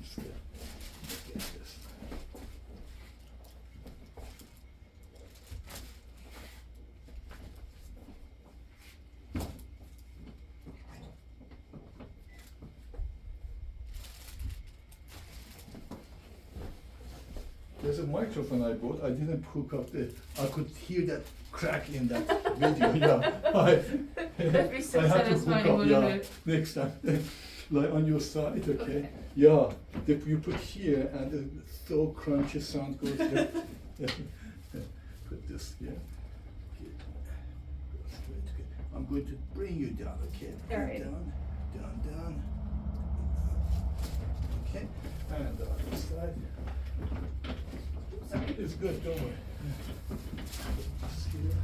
Just look at this. There's a microphone I bought. I didn't hook up the. I could hear that crack in that video. Yeah, That'd be so I have to satisfying, hook up. wouldn't Yeah, it? next time, like on your side. Okay. Okay. Yeah, you put here, and the so crunchy sound goes there. Put this here. Okay. Go straight. Okay. I'm going to bring you down. Okay. Bring All right. Down, down. Okay. And the other side. It's good, don't worry. This here.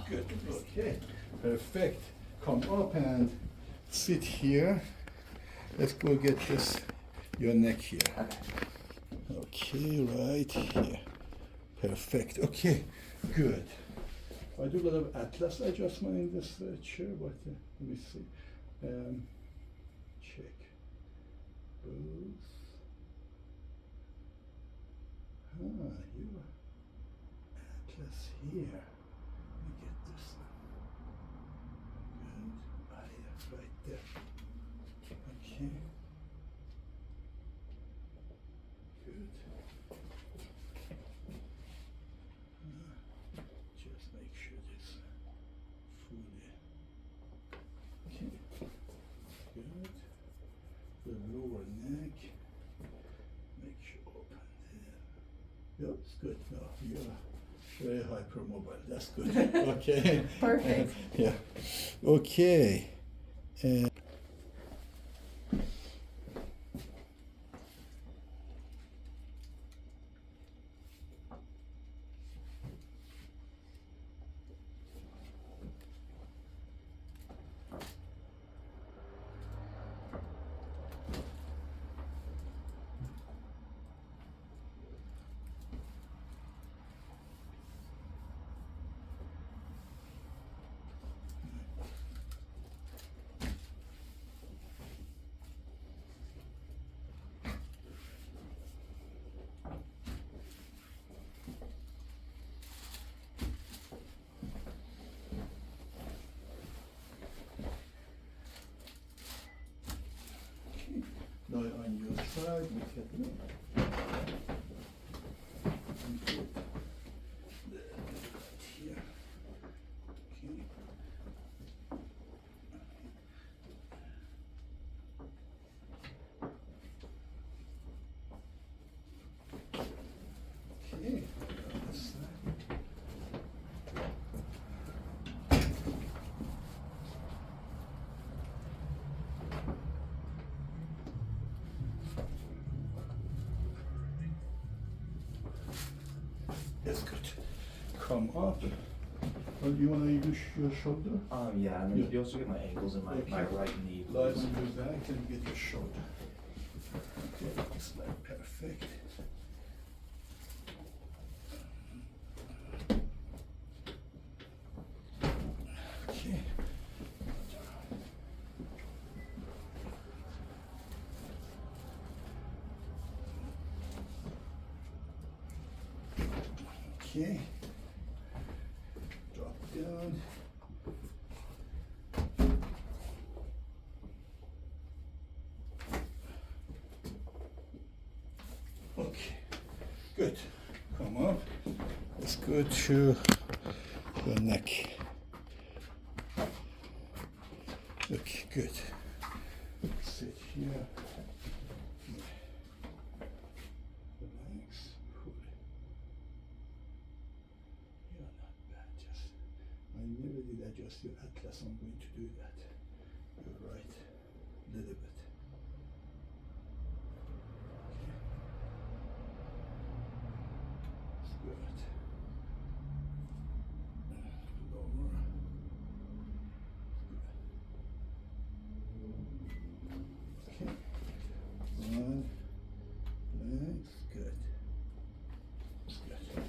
Good. Good. Okay. Perfect. Come up and sit here. Let's go get this, your neck here. Okay, right here. Perfect. Okay, good. I do a lot of atlas adjustment in this chair, but let me see. Check. Both. You atlas here. Let me get this. Good. Yeah, right there. Okay. Good. Just make sure it's fully. Okay. Good. The lower neck. Make sure open there. Yep, it's good. No, you're very hypermobile. That's good. Okay. Perfect. Yeah. Okay. Lie on your side, look at me. And put the right here. Okay. Okay, on this side. That's good. Come up. Oh, you want to use your shoulder? Yeah, and then Yeah. you also get my ankles and my Okay. right knee. Lie please. on your back and get your shoulder. Okay, it's like perfect. Okay. Okay. Drop down. Okay, good. Come up. Let's go to your neck. Okay, good. Sit here. Relax. Fully. You're not bad. Just I never did adjust your atlas. I'm going to do that. You're right. A little bit. Good. Lower. Okay. One. Legs. Good. It's good.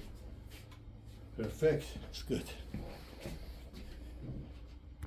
Perfect. It's good.